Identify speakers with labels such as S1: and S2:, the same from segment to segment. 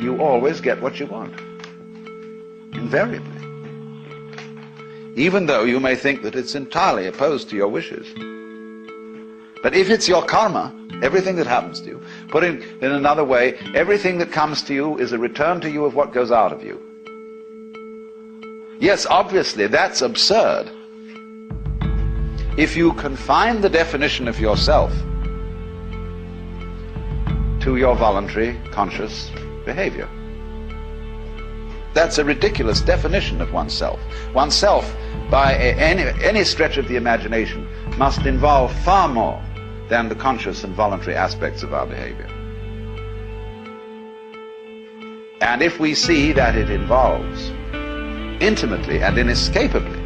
S1: you always get what you want. Invariably. Even though you may think that it's entirely opposed to your wishes. But if it's your karma, everything that happens to you, put it in another way, everything that comes to you is a return to you of what goes out of you. Yes, obviously, that's absurd. If you confine the definition of yourself to your voluntary, conscious behavior. That's a ridiculous definition of oneself. Oneself, by any stretch of the imagination, must involve far more than the conscious and voluntary aspects of our behavior. And if we see that it involves intimately and inescapably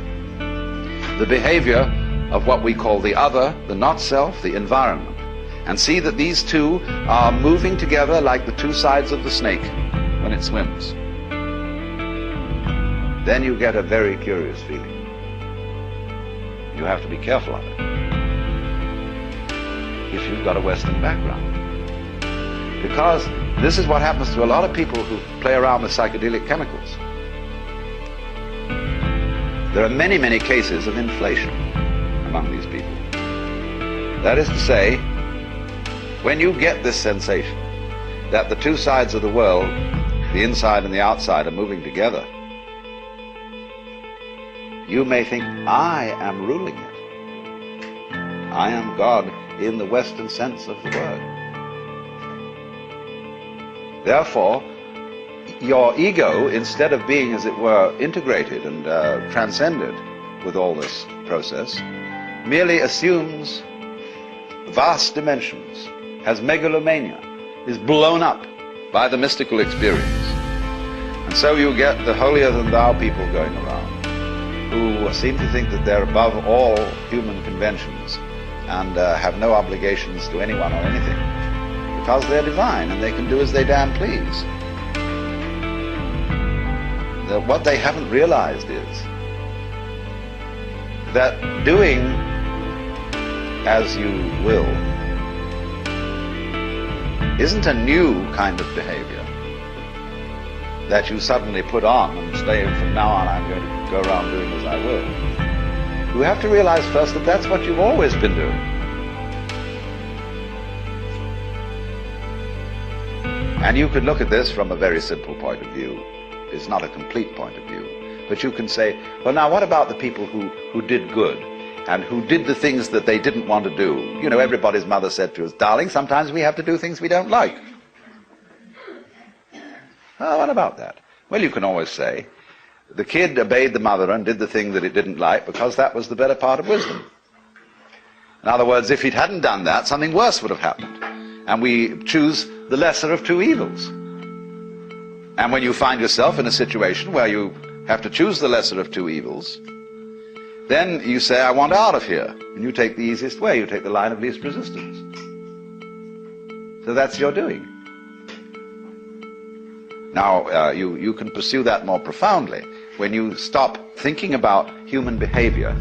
S1: the behavior of what we call the other, the not-self, the environment, and see that these two are moving together like the two sides of the snake when it swims, then you get a very curious feeling. You have to be careful of it if you've got a Western background. Because this is what happens to a lot of people who play around with psychedelic chemicals. There are many, many cases of inflation among these people. That is to say, when you get this sensation that the two sides of the world, the inside and the outside, are moving together, you may think, I am ruling it. I am God in the Western sense of the word. Therefore, your ego, instead of being, as it were, integrated and transcended with all this process, merely assumes vast dimensions, has megalomania, is blown up by the mystical experience. And so you get the holier-than-thou people going around who seem to think that they're above all human conventions and have no obligations to anyone or anything because they're divine and they can do as they damn please. What they haven't realized is that doing as you will isn't a new kind of behavior that you suddenly put on and say, from now on I'm going to go around doing as I will. You have to realize first that that's what you've always been doing. And you could look at this from a very simple point of view. It's not a complete point of view. But you can say, well, now what about the people who did good and who did the things that they didn't want to do? You know, everybody's mother said to us, darling, sometimes we have to do things we don't like. Oh, what about that? Well, you can always say, the kid obeyed the mother and did the thing that it didn't like because that was the better part of wisdom. In other words, if it hadn't done that, something worse would have happened. And we choose the lesser of two evils. And when you find yourself in a situation where you have to choose the lesser of two evils, then you say, I want out of here. And you take the easiest way. You take the line of least resistance. So that's your doing. Now, you can pursue that more profoundly when you stop thinking about human behavior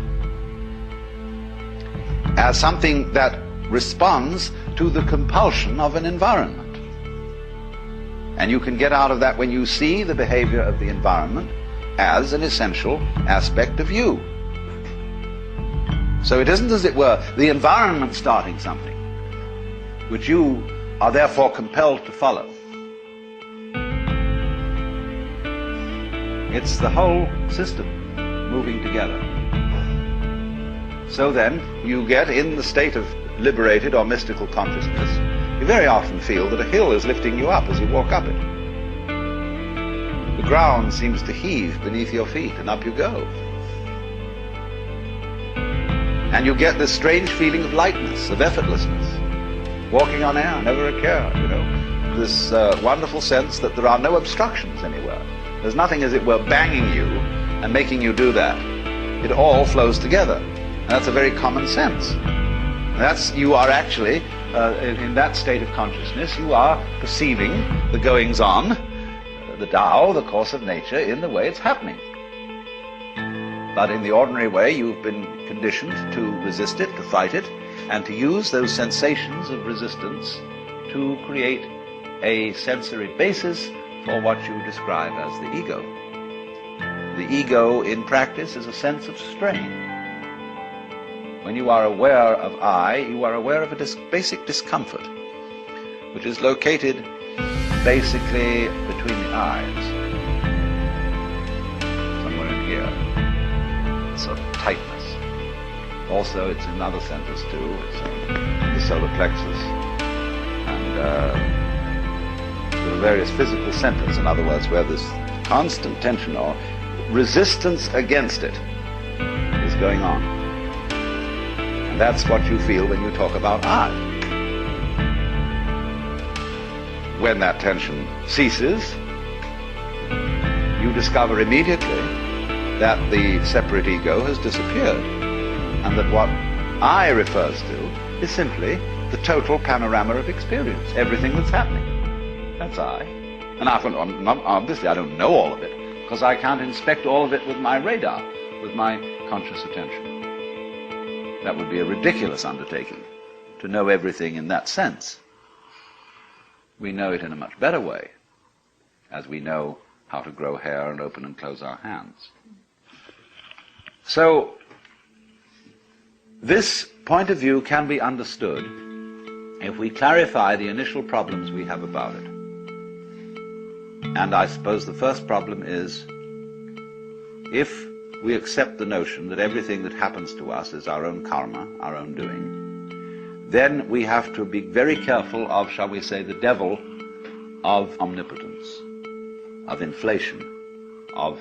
S1: as something that responds to the compulsion of an environment. And you can get out of that when you see the behavior of the environment as an essential aspect of you. So it isn't, as it were, the environment starting something which you are therefore compelled to follow. It's the whole system moving together. So then, you get in the state of liberated or mystical consciousness, you very often feel that a hill is lifting you up as you walk up it. The ground seems to heave beneath your feet, and up you go. And you get this strange feeling of lightness, of effortlessness, walking on air, never a care, you know. This wonderful sense that there are no obstructions anywhere. There's nothing, as it were, banging you and making you do that. It all flows together. And that's a very common sense. You are actually, in that state of consciousness, you are perceiving the goings-on, the Tao, the course of nature, in the way it's happening. But in the ordinary way, you've been conditioned to resist it, to fight it, and to use those sensations of resistance to create a sensory basis for what you describe as the ego. The ego in practice is a sense of strain. When you are aware of I, you are aware of a basic discomfort, which is located basically between the eyes, somewhere in here, a sort of tightness. Also, it's in other centers too. It's in the solar plexus, and there are various physical centers, in other words, where this constant tension or resistance against it is going on. And that's what you feel when you talk about I. When that tension ceases, you discover immediately that the separate ego has disappeared, and that what I refers to is simply the total panorama of experience, everything that's happening. That's I. And obviously I don't know all of it, because I can't inspect all of it with my radar, with my conscious attention. That would be a ridiculous undertaking, to know everything in that sense. We know it in a much better way, as we know how to grow hair and open and close our hands. So, this point of view can be understood if we clarify the initial problems we have about it. And I suppose the first problem is, if we accept the notion that everything that happens to us is our own karma, our own doing, then we have to be very careful of, shall we say, the devil of omnipotence, of inflation, of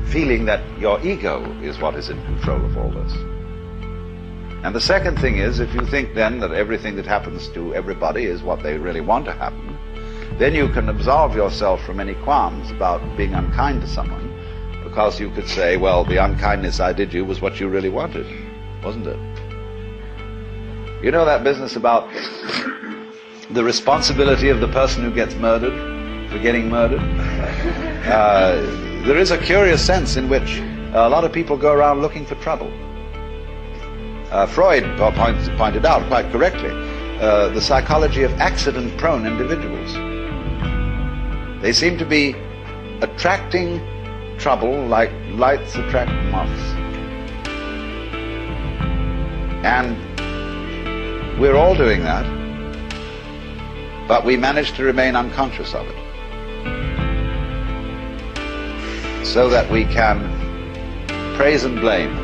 S1: feeling that your ego is what is in control of all this. And the second thing is, if you think then that everything that happens to everybody is what they really want to happen, then you can absolve yourself from any qualms about being unkind to someone, because you could say, well, the unkindness I did you was what you really wanted, wasn't it? You know that business about the responsibility of the person who gets murdered for getting murdered? There is a curious sense in which a lot of people go around looking for trouble. Freud pointed out quite correctly the psychology of accident-prone individuals. They seem to be attracting trouble like lights attract moths. And we're all doing that, but we manage to remain unconscious of it, so that we can praise and blame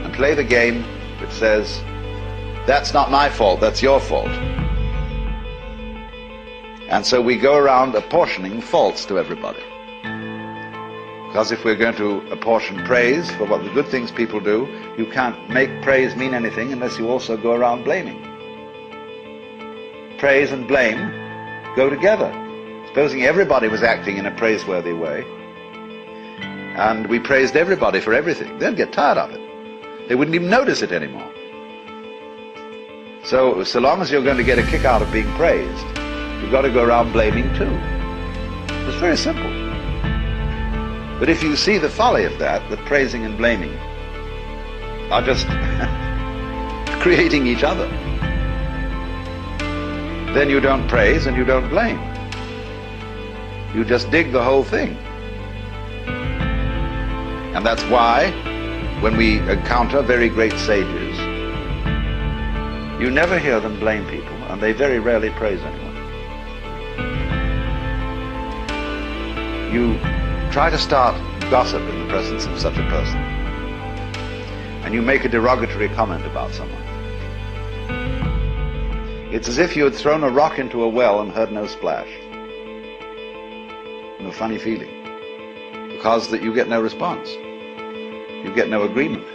S1: and play the game which says, that's not my fault, that's your fault. And so we go around apportioning faults to everybody. Because if we're going to apportion praise for what the good things people do, you can't make praise mean anything unless you also go around blaming. Praise and blame go together. Supposing everybody was acting in a praiseworthy way, and we praised everybody for everything, they'd get tired of it. They wouldn't even notice it anymore. So long as you're going to get a kick out of being praised, you've got to go around blaming too. It's very simple. But if you see the folly of that praising and blaming are just creating each other, then you don't praise and you don't blame. You just dig the whole thing. And that's why, when we encounter very great sages, you never hear them blame people, and they very rarely praise anyone. You try to start gossip in the presence of such a person, and you make a derogatory comment about someone. It's as if you had thrown a rock into a well and heard no splash. No funny feeling. Because that you get no response. You get no agreement.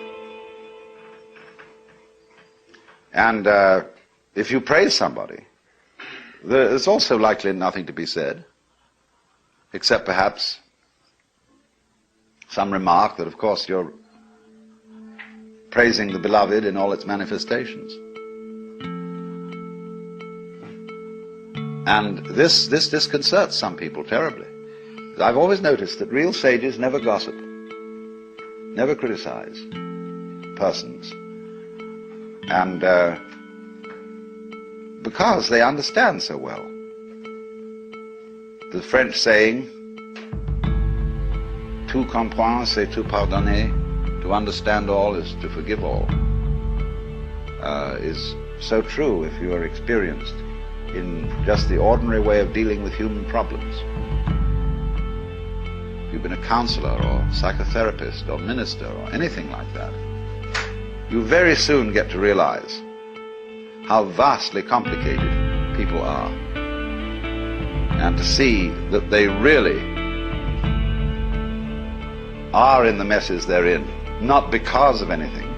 S1: And if you praise somebody, there's also likely nothing to be said, except perhaps some remark that, of course, you're praising the beloved in all its manifestations. And this disconcerts some people terribly. I've always noticed that real sages never gossip, never criticize persons. And because they understand so well the French saying, tout comprendre, c'est tout pardonner, to understand all is to forgive all, is so true if you are experienced in just the ordinary way of dealing with human problems. If you've been a counselor or psychotherapist or minister or anything like that, you very soon get to realize how vastly complicated people are, and to see that they really are in the messes they're in, not because of anything,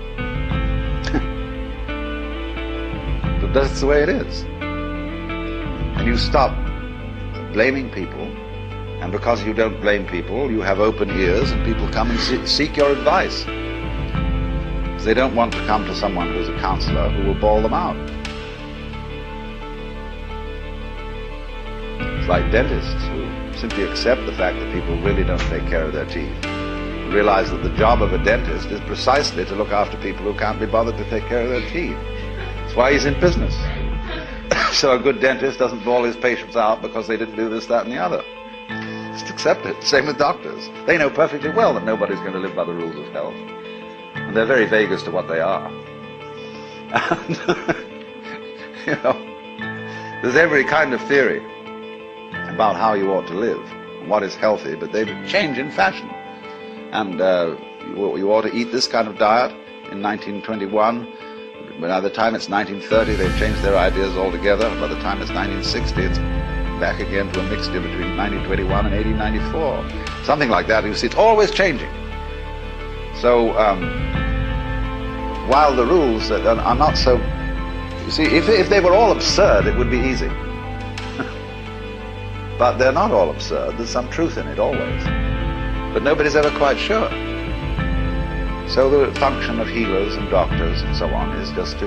S1: but that's the way it is. And you stop blaming people, and because you don't blame people, you have open ears, and people come and seek your advice. They don't want to come to someone who's a counselor who will bawl them out. It's like dentists who simply accept the fact that people really don't take care of their teeth. Realize that the job of a dentist is precisely to look after people who can't be bothered to take care of their teeth. That's why he's in business. So a good dentist doesn't bawl his patients out because they didn't do this, that, and the other. Just accept it. Same with doctors. They know perfectly well that nobody's going to live by the rules of health. And they're very vague as to what they are. And, you know, there's every kind of theory about how you ought to live, and what is healthy, but they change in fashion. And you ought to eat this kind of diet in 1921. By the time it's 1930, they've changed their ideas altogether. By the time it's 1960, it's back again to a mixture between 1921 and 1894. Something like that. You see, it's always changing. So, while the rules are not so... You see, if they were all absurd, it would be easy. But they're not all absurd. There's some truth in it, always. But nobody's ever quite sure. So the function of healers and doctors and so on is just to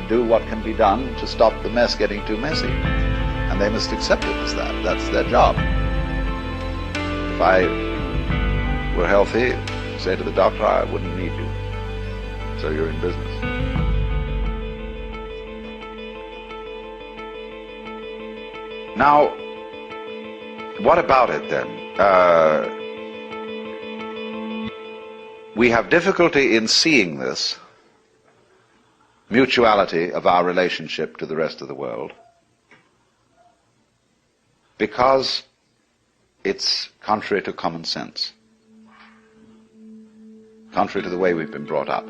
S1: do what can be done to stop the mess getting too messy. And they must accept it as that. That's their job. If I were healthy, say to the doctor, I wouldn't need you. So you're in business. Now, what about it then? We have difficulty in seeing this mutuality of our relationship to the rest of the world because it's contrary to common sense, contrary to the way we've been brought up.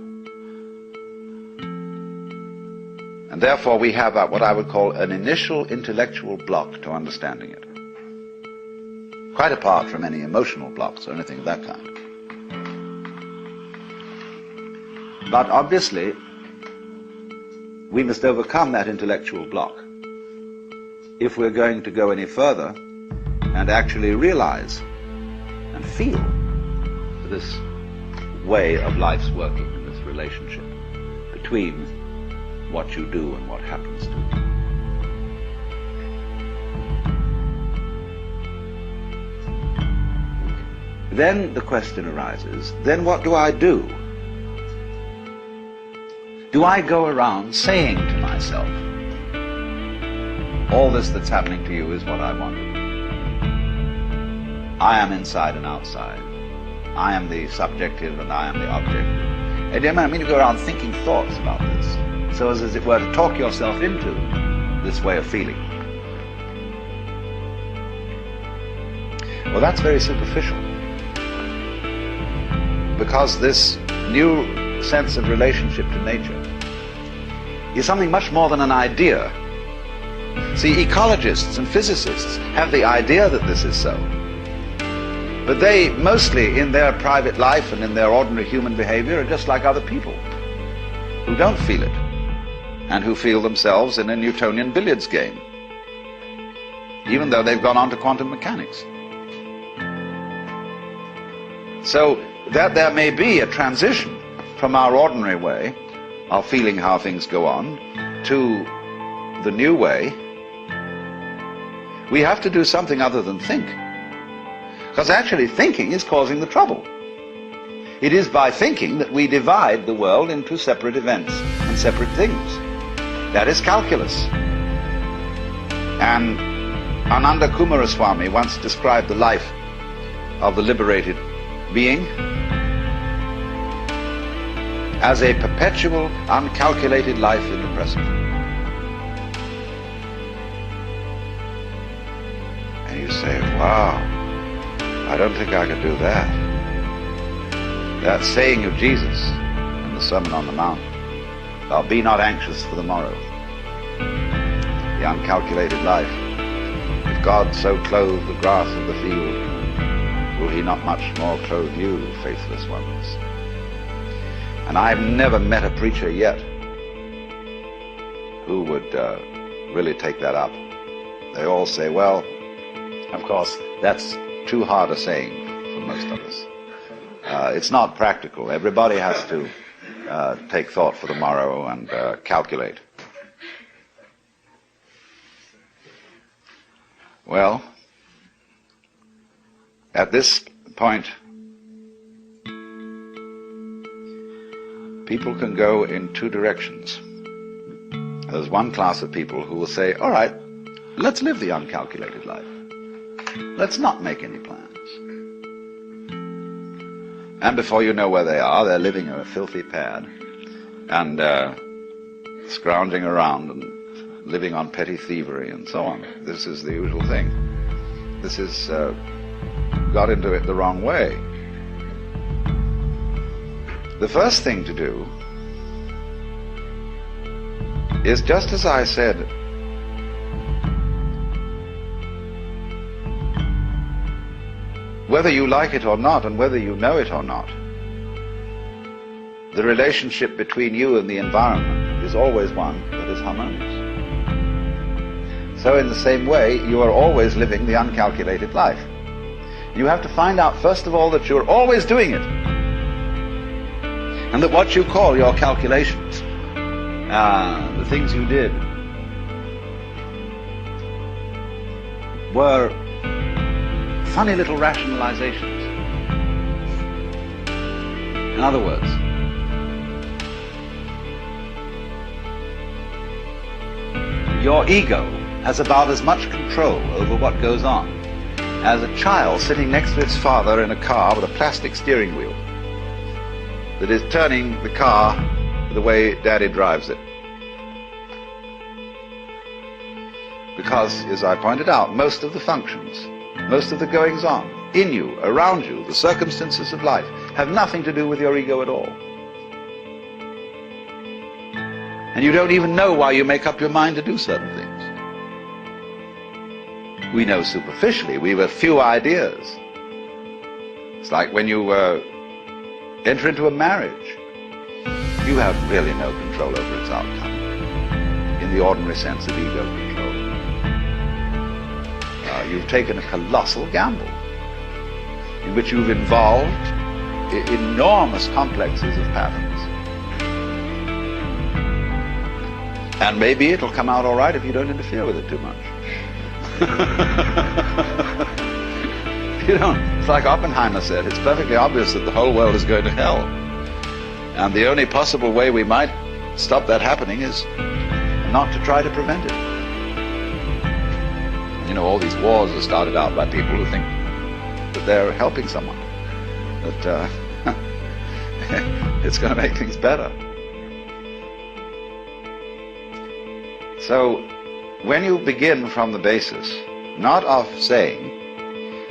S1: And therefore we have what I would call an initial intellectual block to understanding it, quite apart from any emotional blocks or anything of that kind. But obviously, we must overcome that intellectual block if we're going to go any further and actually realize and feel this way of life's working, in this relationship between what you do and what happens to you. Then the question arises, then what do I do? Do I go around saying to myself, all this that's happening to you is what I wanted. I am inside and outside. I am the subjective and I am the objective. And I mean, you go around thinking thoughts about this, so as it were to talk yourself into this way of feeling. Well, that's very superficial, because this new sense of relationship to nature is something much more than an idea. See, ecologists and physicists have the idea that this is so, but they mostly in their private life and in their ordinary human behavior are just like other people who don't feel it and who feel themselves in a Newtonian billiards game, even though they've gone on to quantum mechanics. So that there may be a transition from our ordinary way of feeling how things go on to the new way, we have to do something other than think. Because actually thinking is causing the trouble. It is by thinking that we divide the world into separate events and separate things. That is calculus. And Ananda Kumaraswamy once described the life of the liberated being as a perpetual, uncalculated life in the present. And you say, wow, I don't think I could do that. That saying of Jesus in the Sermon on the Mount, "Thou be not anxious for the morrow." The uncalculated life. If God so clothe the grass of the field, will he not much more clothe you, faithless ones? And I've never met a preacher yet who would really take that up. They all say, well, of course, that's too hard a saying for most of us. It's not practical. Everybody has to take thought for the morrow and calculate. Well, at this point, people can go in two directions. There's one class of people who will say, all right, let's live the uncalculated life. Let's not make any plans. And before you know where they are, they're living in a filthy pad and scrounging around and living on petty thievery and so on. This is the usual thing. This is got into it the wrong way. The first thing to do is, just as I said, whether you like it or not, and whether you know it or not, the relationship between you and the environment is always one that is harmonious. So in the same way, you are always living the uncalculated life. You have to find out, first of all, that you're always doing it, and that what you call your calculations, the things you did, were funny little rationalizations. In other words, your ego has about as much control over what goes on as a child sitting next to its father in a car with a plastic steering wheel that is turning the car the way Daddy drives it. Because, as I pointed out, most of the functions, most of the goings-on in you, around you, the circumstances of life, have nothing to do with your ego at all. And you don't even know why you make up your mind to do certain things. We know superficially, we've a few ideas. It's like when you enter into a marriage, you have really no control over its outcome, in the ordinary sense of ego control. You've taken a colossal gamble in which you've involved enormous complexes of patterns. And maybe it'll come out all right if you don't interfere with it too much. You know, it's like Oppenheimer said, it's perfectly obvious that the whole world is going to hell. And the only possible way we might stop that happening is not to try to prevent it. You know, all these wars are started out by people who think that they're helping someone, that it's going to make things better. So, when you begin from the basis, not of saying,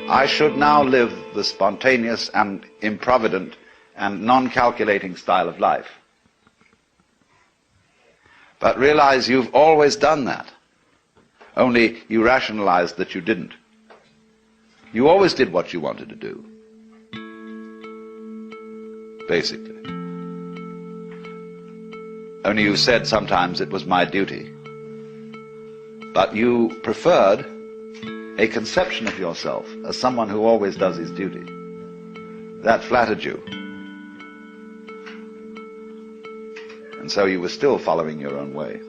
S1: I should now live the spontaneous and improvident and non-calculating style of life, but realize you've always done that, only you rationalized that you didn't. You always did what you wanted to do, basically. Only you said sometimes it was my duty. But you preferred a conception of yourself as someone who always does his duty. That flattered you. And so you were still following your own way.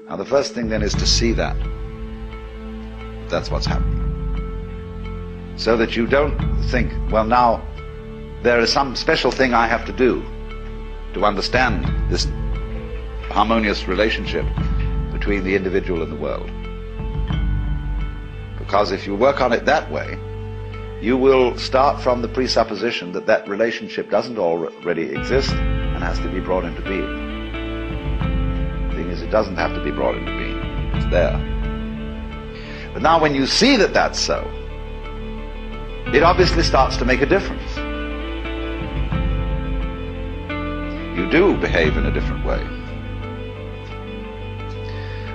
S1: Now the first thing then is to see that. That's what's happening. So that you don't think, well, now there is some special thing I have to do to understand this harmonious relationship between the individual and the world. Because if you work on it that way, you will start from the presupposition that that relationship doesn't already exist and has to be brought into being. The thing is, it doesn't have to be brought into being. It's there. But now when you see that that's so, it obviously starts to make a difference. You do behave in a different way.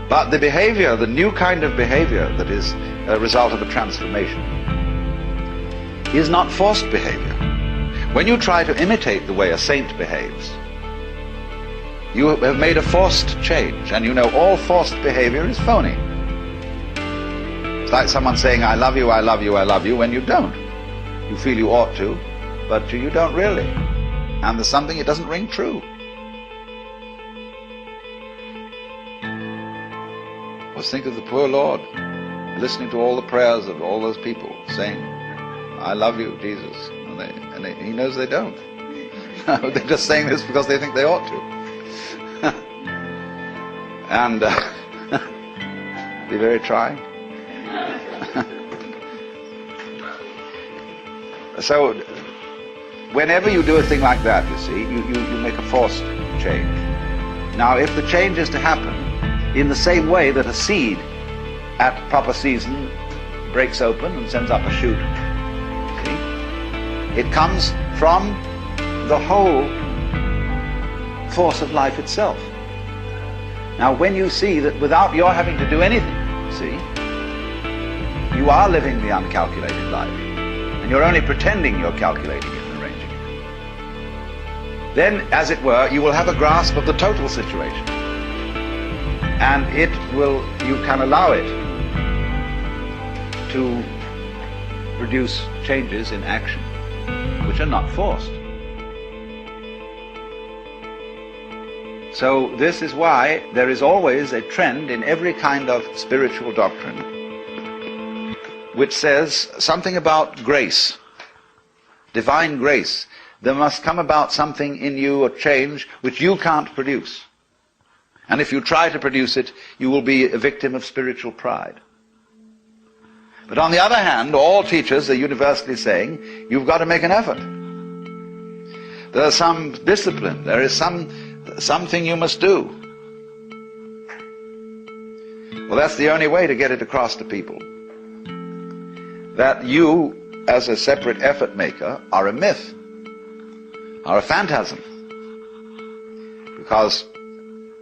S1: But the behavior, the new kind of behavior that is a result of a transformation, is not forced behavior. When you try to imitate the way a saint behaves, you have made a forced change, and you know all forced behavior is phony. It's like someone saying, I love you, I love you, I love you, when you don't. You feel you ought to, but you don't really. And there's something, it doesn't ring true. Just think of the poor Lord, listening to all the prayers of all those people saying, I love you, Jesus. And he knows they don't. They're just saying this because they think they ought to. And be very trying. So whenever you do a thing like that, you see, you make a forced change. Now, if the change is to happen in the same way that a seed at proper season breaks open and sends up a shoot, see, it comes from the whole force of life itself. Now, when you see that without your having to do anything, see, you are living the uncalculated life, and you're only pretending you're calculating it and arranging it, then, as it were, you will have a grasp of the total situation, and you can allow it to produce changes in action which are not forced. So this is why there is always a trend in every kind of spiritual doctrine which says something about grace, divine grace. There must come about something in you, a change, which you can't produce. And if you try to produce it, you will be a victim of spiritual pride. But on the other hand, all teachers are universally saying, you've got to make an effort. There's some discipline, there is something you must do. Well, that's the only way to get it across to people, that you, as a separate effort maker, are a myth, are a phantasm. Because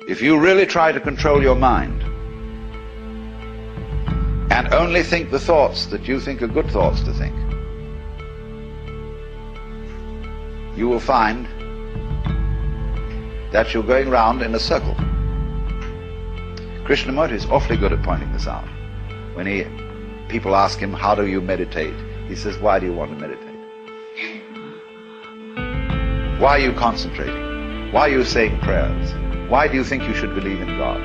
S1: if you really try to control your mind and only think the thoughts that you think are good thoughts to think, you will find that you're going round in a circle. Krishnamurti is awfully good at pointing this out. When people ask him, how do you meditate? He says, why do you want to meditate? Why are you concentrating? Why are you saying prayers? Why do you think you should believe in God?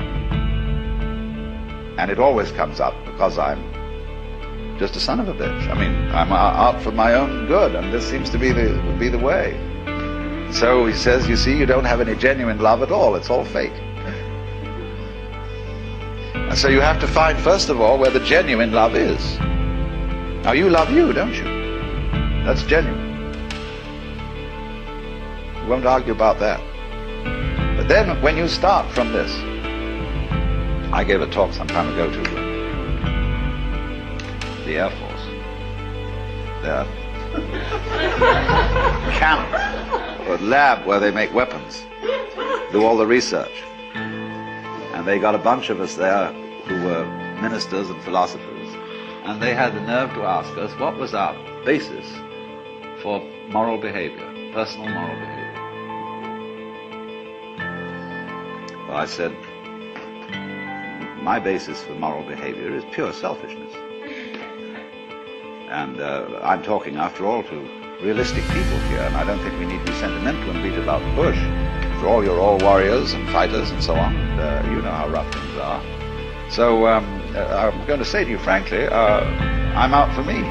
S1: And it always comes up because I'm just a son of a bitch. I mean, I'm out for my own good, and this seems to be the way. So he says, you see, you don't have any genuine love at all. It's all fake. And so you have to find, first of all, where the genuine love is. Now, you love you, don't you? That's genuine. We won't argue about that. But then, when you start from this, I gave a talk some time ago to the Air Force. Their camp or lab where they make weapons, do all the research. And they got a bunch of us there who were ministers and philosophers, and they had the nerve to ask us what was our basis for moral behavior, personal moral behavior. Well, I said, my basis for moral behavior is pure selfishness. And I'm talking, after all, to realistic people here, and I don't think we need to be sentimental and beat about the bush. After all, you're all warriors and fighters and so on, and you know how rough things are. So I'm going to say to you frankly, I'm out for me.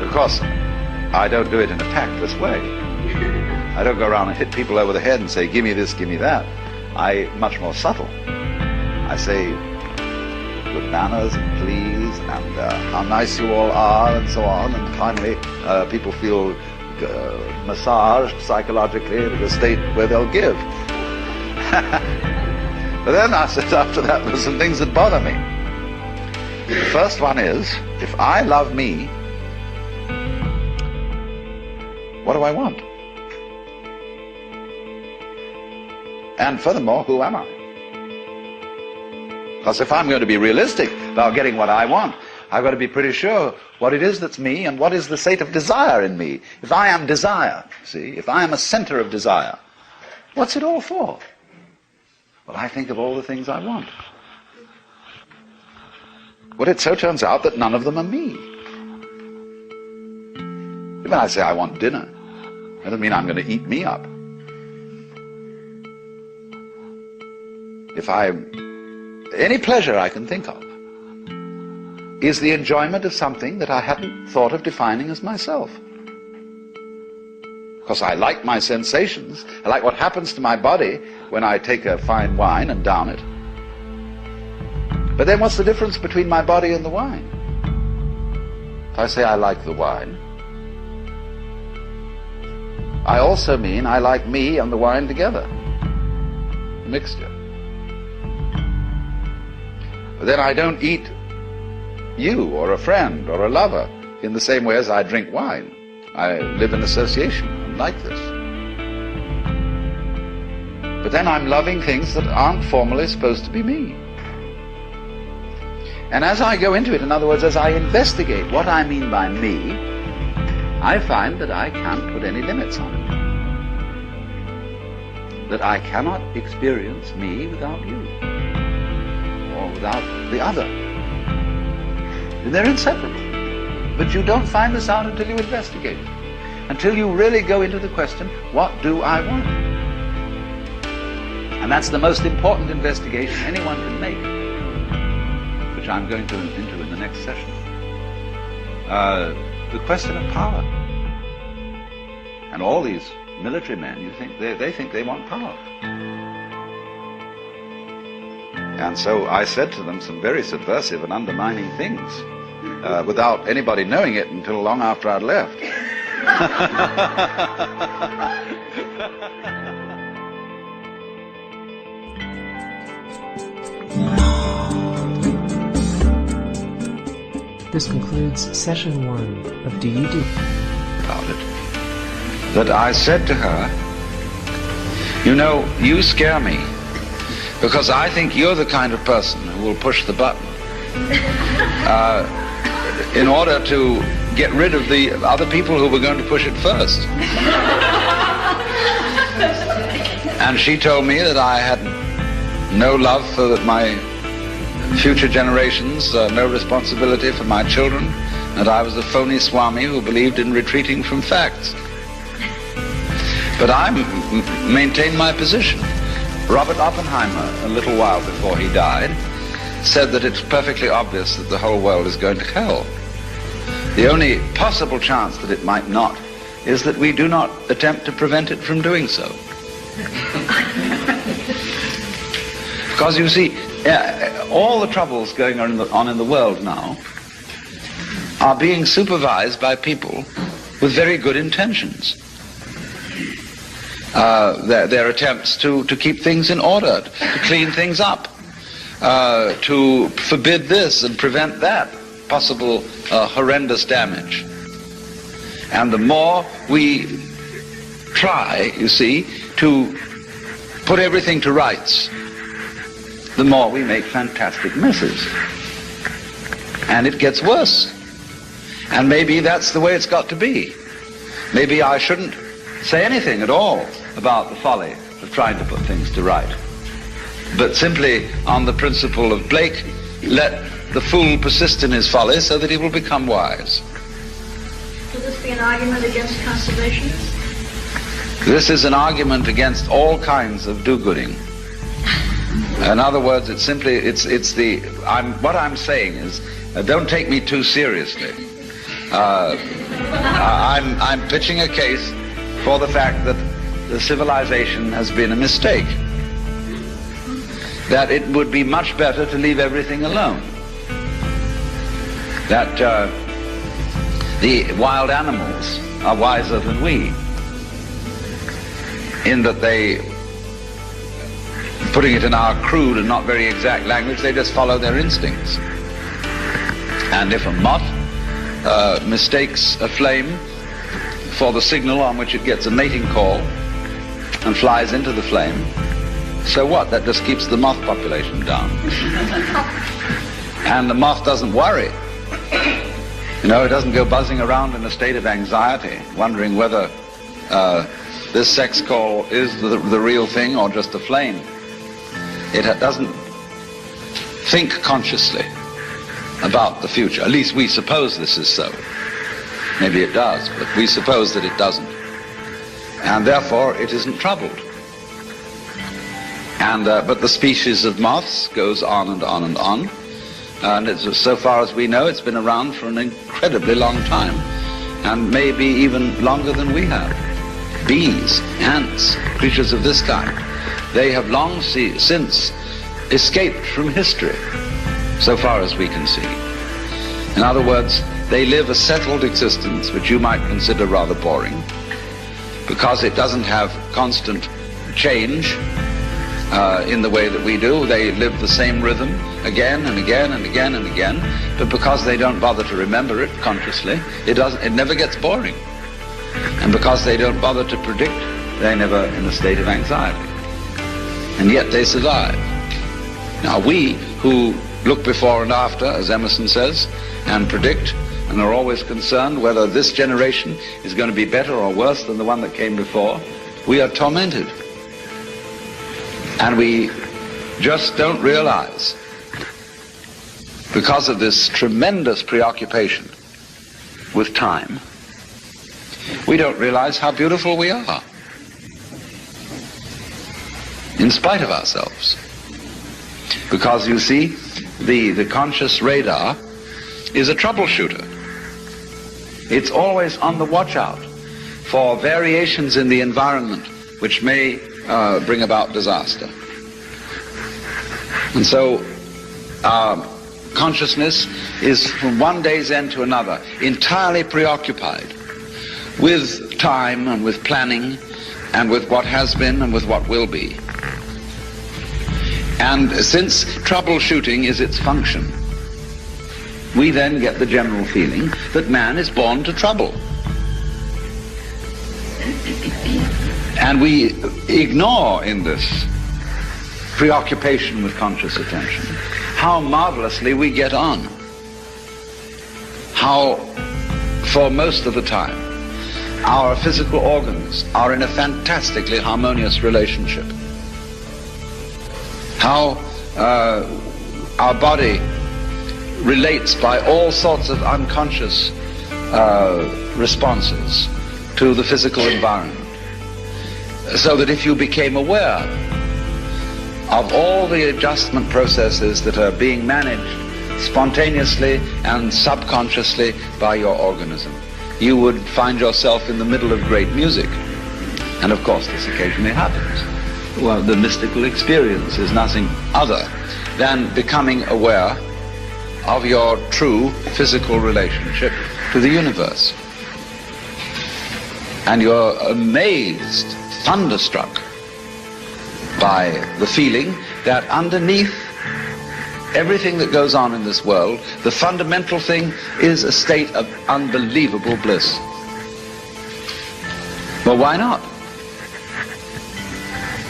S1: Of course, I don't do it in a tactless way. I don't go around and hit people over the head and say, give me this, give me that. I'm much more subtle. I say, good manners and please and how nice you all are and so on, and finally people feel massaged psychologically into a state where they'll give. But then I said after that there's some things that bother me. The first one is, if I love me, what do I want? And furthermore, who am I? Because if I'm going to be realistic about getting what I want, I've got to be pretty sure what it is that's me and what is the state of desire in me. If I am desire, see, if I am a center of desire, what's it all for? Well, I think of all the things I want. But it so turns out that none of them are me. When I say I want dinner, that doesn't mean I'm going to eat me up. Any pleasure I can think of is the enjoyment of something that I hadn't thought of defining as myself. Because I like my sensations, I like what happens to my body when I take a fine wine and down it. But then what's the difference between my body and the wine? If I say I like the wine, I also mean I like me and the wine together, a mixture. But then I don't eat you or a friend or a lover in the same way as I drink wine. I live in association and like this. But then I'm loving things that aren't formally supposed to be me. And as I go into it, in other words, as I investigate what I mean by me, I find that I can't put any limits on it. That I cannot experience me without you, or without the other. And they're inseparable. But you don't find this out until you investigate it. Until you really go into the question, what do I want? And that's the most important investigation anyone can make, which I'm going into in the next session. The question of power. And all these military men, they think they want power. And so I said to them some very subversive and undermining things, without anybody knowing it until long after I'd left.
S2: This concludes session 1 of Do You Do?
S1: About it. That I said to her, you know, you scare me, because I think you're the kind of person who will push the button in order to get rid of the other people who were going to push it first. And she told me that I had no love for my future generations, no responsibility for my children, that I was a phony Swami who believed in retreating from facts. But I maintained my position. Robert Oppenheimer, a little while before he died, said that it's perfectly obvious that the whole world is going to hell. The only possible chance that it might not is that we do not attempt to prevent it from doing so. Because you see, all the troubles going on in the world now are being supervised by people with very good intentions. Their attempts to keep things in order, to clean things up, to forbid this and prevent that possible horrendous damage. And the more we try, you see, to put everything to rights, the more we make fantastic messes. And it gets worse. And maybe that's the way it's got to be. Maybe I shouldn't say anything at all about the folly of trying to put things to right, but simply on the principle of Blake, let the fool persist in his folly so that he will become wise.
S3: Will this be an argument against conservation?
S1: This is an argument against all kinds of do-gooding. In other words, what I'm saying is, don't take me too seriously. I'm pitching a case for the fact that the civilization has been a mistake. That it would be much better to leave everything alone. that the wild animals are wiser than we, in that they, putting it in our crude and not very exact language, they just follow their instincts. And if a moth mistakes a flame for the signal on which it gets a mating call and flies into the flame, so what? That just keeps the moth population down. And the moth doesn't worry. You know, it doesn't go buzzing around in a state of anxiety, wondering whether this sex call is the real thing or just a flame. It doesn't think consciously about the future. At least we suppose this is so. Maybe it does, but we suppose that it doesn't. And therefore it isn't troubled. And but the species of moths goes on and on and on. And it's, so far as we know, it's been around for an incredibly long time, and maybe even longer than we have. Bees, ants, creatures of this kind, they have long since escaped from history, so far as we can see. In other words, they live a settled existence which you might consider rather boring, because it doesn't have constant change in the way that we do. They live the same rhythm again and again and again and again, but because they don't bother to remember it consciously, it never gets boring. And because they don't bother to predict, they're never in a state of anxiety. And yet they survive. Now we, who look before and after, as Emerson says, and predict, and are always concerned whether this generation is going to be better or worse than the one that came before, we are tormented. And we just don't realize, because of this tremendous preoccupation with time, we don't realize how beautiful we are, in spite of ourselves. Because you see, the conscious radar is a troubleshooter. It's always on the watch out for variations in the environment which may bring about disaster. And so our consciousness is, from one day's end to another, entirely preoccupied with time and with planning and with what has been and with what will be. And since troubleshooting is its function, we then get the general feeling that man is born to trouble. And we ignore in this preoccupation with conscious attention how marvelously we get on. How, for most of the time, our physical organs are in a fantastically harmonious relationship. How our body relates by all sorts of unconscious responses to the physical environment. So that if you became aware of all the adjustment processes that are being managed spontaneously and subconsciously by your organism, you would find yourself in the middle of great music. And of course this occasionally happens. Well, the mystical experience is nothing other than becoming aware of your true physical relationship to the universe. And you're amazed, thunderstruck by the feeling that underneath everything that goes on in this world, the fundamental thing is a state of unbelievable bliss. Well, why not?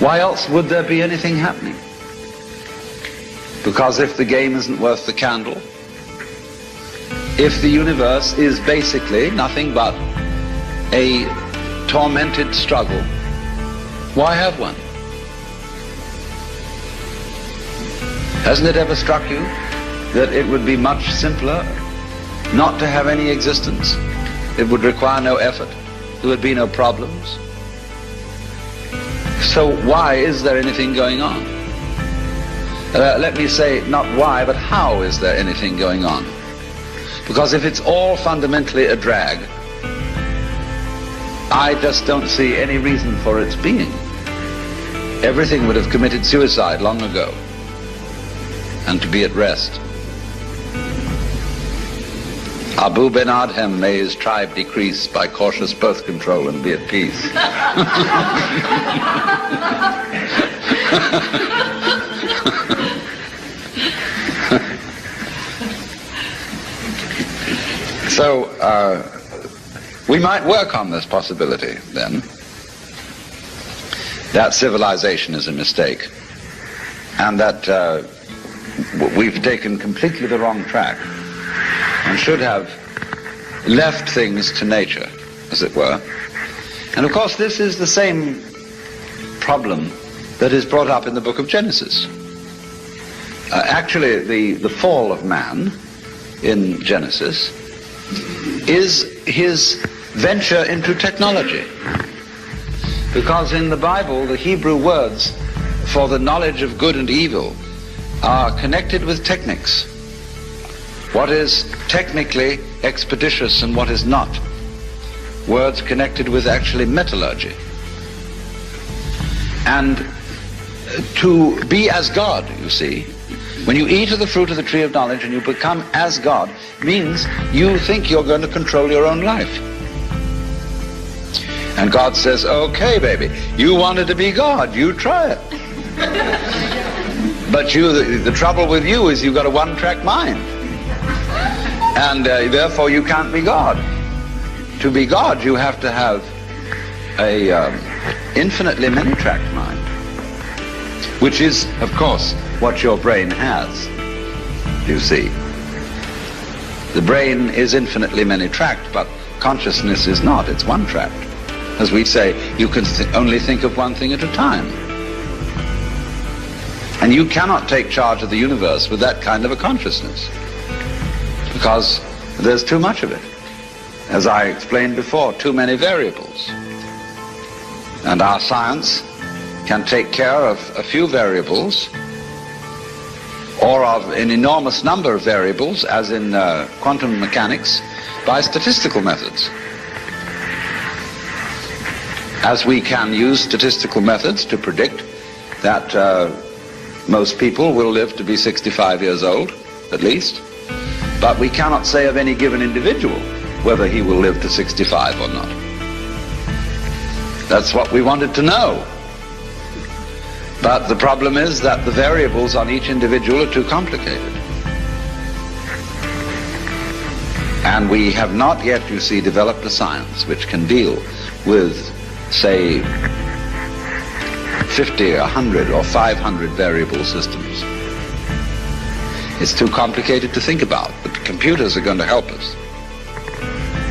S1: Why else would there be anything happening? Because if the game isn't worth the candle, if the universe is basically nothing but a tormented struggle, why have one? Hasn't it ever struck you that it would be much simpler not to have any existence? It would require no effort. There would be no problems. So why is there anything going on? Let me say not why, but how is there anything going on? Because if it's all fundamentally a drag, I just don't see any reason for its being. Everything would have committed suicide long ago, and to be at rest. Abu Ben Adhem, may his tribe decrease by cautious birth control and be at peace. So, we might work on this possibility, then, that civilization is a mistake, and that we've taken completely the wrong track, and should have left things to nature, as it were. And of course, this is the same problem that is brought up in the book of Genesis. Actually, the fall of man in Genesis is his venture into technology. Because in the Bible, the Hebrew words for the knowledge of good and evil are connected with techniques. What is technically expeditious and what is not. Words connected with actually metallurgy. And to be as God, you see, when you eat of the fruit of the tree of knowledge and you become as God, means you think you're going to control your own life. And God says, okay, baby, you wanted to be God, you try it. But the trouble with you is you've got a one-track mind. And therefore you can't be God. To be God, you have to have a infinitely many-tracked mind, which is, of course, what your brain has, you see. The brain is infinitely many-tracked, but consciousness is not, it's one-tracked. As we say, you can only think of one thing at a time. And you cannot take charge of the universe with that kind of a consciousness, because there's too much of it. As I explained before, too many variables. And our science can take care of a few variables, or of an enormous number of variables, as in quantum mechanics, by statistical methods. As we can use statistical methods to predict that most people will live to be 65 years old, at least, but we cannot say of any given individual whether he will live to 65 or not. That's what we wanted to know. But the problem is that the variables on each individual are too complicated. And we have not yet, you see, developed a science which can deal with, say, 50, 100, or 500 variable systems. It's too complicated to think about. The computers are going to help us.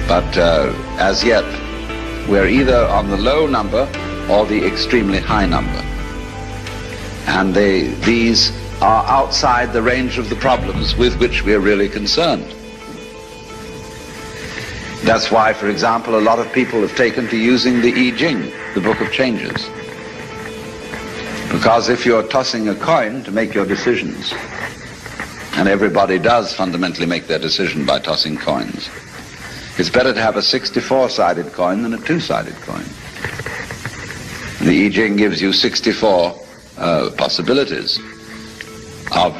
S1: But as yet, we're either on the low number or the extremely high number. And these are outside the range of the problems with which we are really concerned. That's why, for example, a lot of people have taken to using the I Ching, the Book of Changes. Because if you're tossing a coin to make your decisions, and everybody does fundamentally make their decision by tossing coins, it's better to have a 64-sided coin than a two-sided coin. The I Ching gives you 64 possibilities of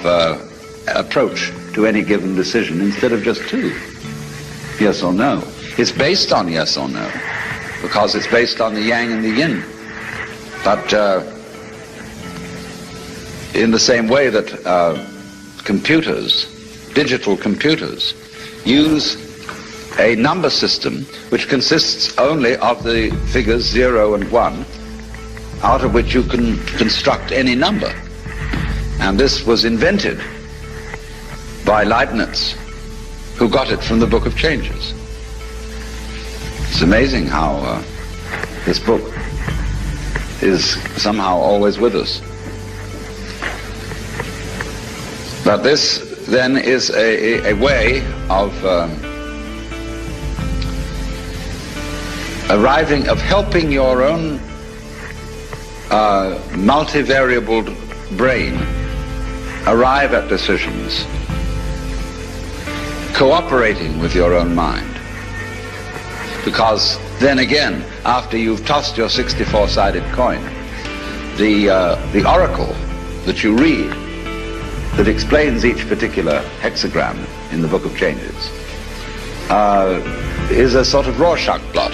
S1: approach to any given decision instead of just two. Yes or no. It's based on yes or no, because it's based on the yang and the yin. But in the same way that computers, digital computers, use a number system which consists only of the figures 0 and 1, out of which you can construct any number. And this was invented by Leibniz, who got it from the Book of Changes. It's amazing how this book is somehow always with us. But this then is a way of helping your own multivariable brain arrive at decisions, cooperating with your own mind. Because then again, after you've tossed your 64-sided coin, the oracle that you read that explains each particular hexagram in the Book of Changes is a sort of Rorschach blot.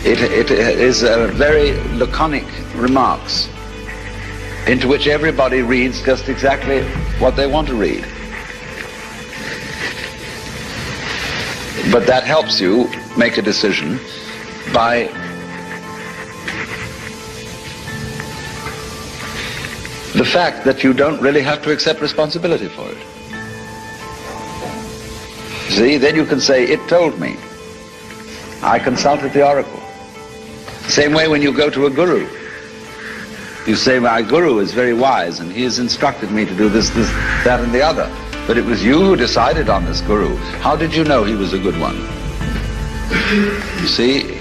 S1: It is very laconic remarks into which everybody reads just exactly what they want to read. But that helps you make a decision by the fact that you don't really have to accept responsibility for it. See, then you can say, it told me. I consulted the oracle. Same way when you go to a guru. You say, my guru is very wise and he has instructed me to do this, that and the other. But it was you who decided on this guru. How did you know he was a good one? You see,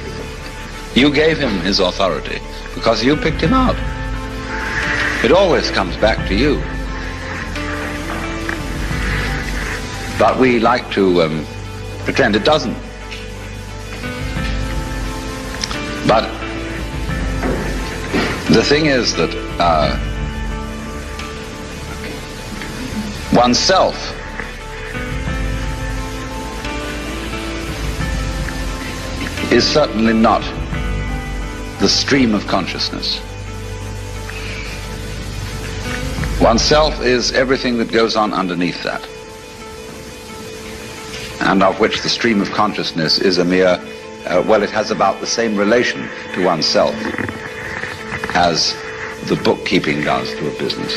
S1: you gave him his authority because you picked him out. It always comes back to you. But we like to pretend it doesn't. But the thing is that oneself is certainly not the stream of consciousness. Oneself is everything that goes on underneath that, and of which the stream of consciousness is a mere, well, it has about the same relation to oneself as the bookkeeping does to a business.